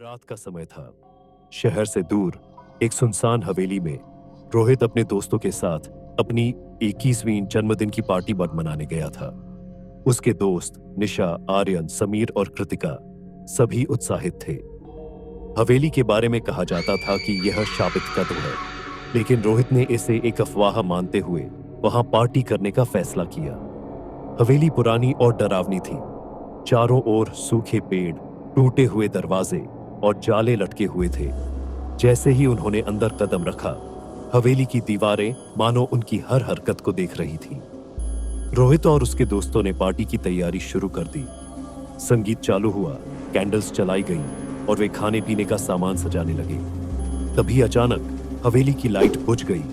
रात का समय था। शहर से दूर एक सुनसान हवेली में रोहित अपने दोस्तों के साथ अपनी 21वीं जन्मदिन की पार्टी मनाने गया था। उसके दोस्त निशा, आर्यन, समीर और कृतिका सभी उत्साहित थे। हवेली के बारे में कहा जाता था कि यह शापित कब्र है, लेकिन रोहित ने इसे एक अफवाह मानते हुए वहां पार्टी करने का फैसला किया। हवेली पुरानी और डरावनी थी। चारों ओर सूखे पेड़, टूटे हुए दरवाजे और जाले लटके हुए थे। जैसे ही उन्होंने अंदर कदम रखा, हवेली की दीवारें मानो उनकी हर हरकत को देख रही थीं। रोहित और उसके दोस्तों ने पार्टी की तैयारी शुरू कर दी। संगीत चालू हुआ, कैंडल्स जलाई गईं और वे खाने पीने का सामान सजाने लगे। तभी अचानक हवेली की लाइट बुझ गई।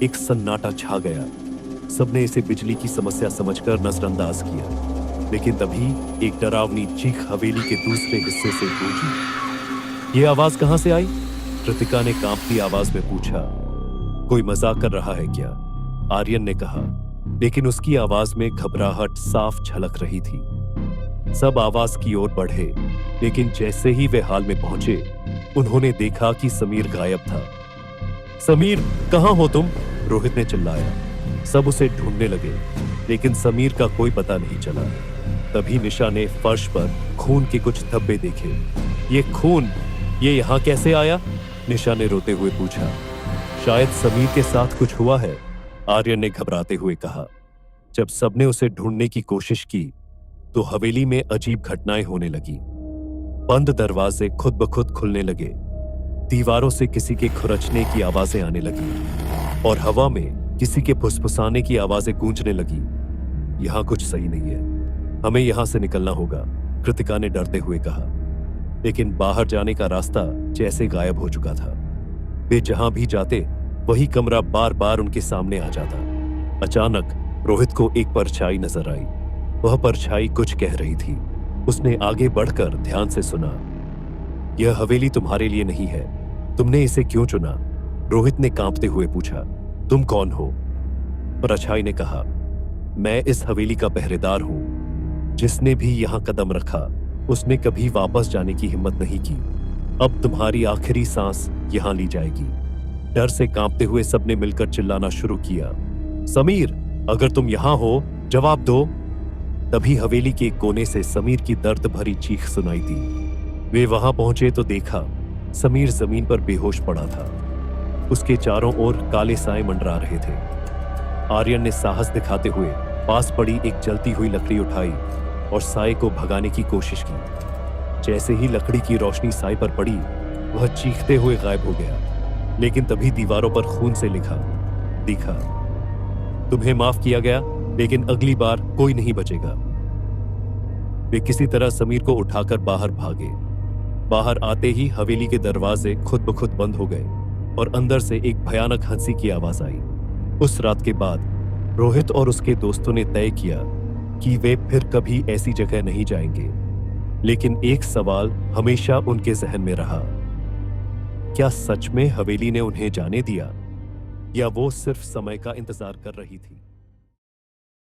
एक सन्नाटा छा गया। सबने इसे बिजली की समस्या समझकर नजरअंदाज किया, लेकिन तभी एक डरावनी चीख हवेली के दूसरे हिस्से से गूंजी। ये आवाज कहां से आई? कृतिका ने कांपती आवाज में पूछा। कोई मजाक कर रहा है क्या? आर्यन ने कहा, लेकिन उसकी आवाज में घबराहट साफ झलक रही थी। सब आवाज की ओर बढ़े, लेकिन जैसे ही वे हाल में पहुंचे, उन्होंने देखा कि समीर गायब था। समीर, कहां हो तुम? रोहित ने चिल्लाया। सब उसे ढूंढने लगे, लेकिन समीर का कोई पता नहीं चला। तभी निशा ने फर्श पर खून के कुछ धब्बे देखे। ये खून, ये यहां कैसे आया? निशा ने रोते हुए पूछा। शायद समीर के साथ कुछ हुआ है, आर्यन ने घबराते हुए कहा। जब सबने उसे ढूंढने की कोशिश की, तो हवेली में अजीब घटनाएं होने लगी। बंद दरवाजे खुद ब खुद खुलने लगे, दीवारों से किसी के खुरचने की आवाजें आने लगी और हवा में किसी के फुसफुसाने की आवाजें गूंजने लगी। यहां कुछ सही नहीं है, हमें यहां से निकलना होगा, कृतिका ने डरते हुए कहा। लेकिन बाहर जाने का रास्ता जैसे गायब हो चुका था। वे जहां भी जाते, वही कमरा बार बार उनके सामने आ जाता। अचानक रोहित को एक परछाई नजर आई। वह परछाई कुछ कह रही थी। उसने आगे बढ़कर ध्यान से सुना। यह हवेली तुम्हारे लिए नहीं है, तुमने इसे क्यों चुना? रोहित ने कांपते हुए पूछा। तुम कौन हो? परछाई ने कहा, मैं इस हवेली का पहरेदार हूं। जिसने भी यहां कदम रखा, उसने कभी वापस जाने की हिम्मत नहीं की। अब तुम्हारी आखिरी सांस यहां ली जाएगी। डर से कांपते हुए सबने मिलकर चिल्लाना शुरू किया। समीर, अगर तुम यहां हो, जवाब दो। तभी हवेली के एक कोने से समीर की दर्द भरी चीख सुनाई दी। वे वहां पहुंचे तो देखा समीर जमीन पर बेहोश पड़ा था। उसके चारों ओर काले साए मंडरा रहे थे। आर्यन ने साहस दिखाते हुए पास पड़ी एक जलती हुई लकड़ी उठाई और साए को भगाने की कोशिश की। जैसे ही लकड़ी की रोशनी साए पर पड़ी, वह चीखते हुए गायब हो गया। लेकिन तभी दीवारों पर खून से लिखा दिखा, तुम्हें माफ किया गया, लेकिन अगली बार कोई नहीं बचेगा। वे किसी तरह समीर को उठाकर बाहर भागे। बाहर आते ही हवेली के दरवाजे खुद ब खुद बंद हो गए और अंदर से एक भयानक हंसी की आवाज आई। उस रात के बाद रोहित और उसके दोस्तों ने तय किया कि वे फिर कभी ऐसी जगह नहीं जाएंगे। लेकिन एक सवाल हमेशा उनके जहन में रहा, क्या सच में हवेली ने उन्हें जाने दिया, या वो सिर्फ समय का इंतजार कर रही थी?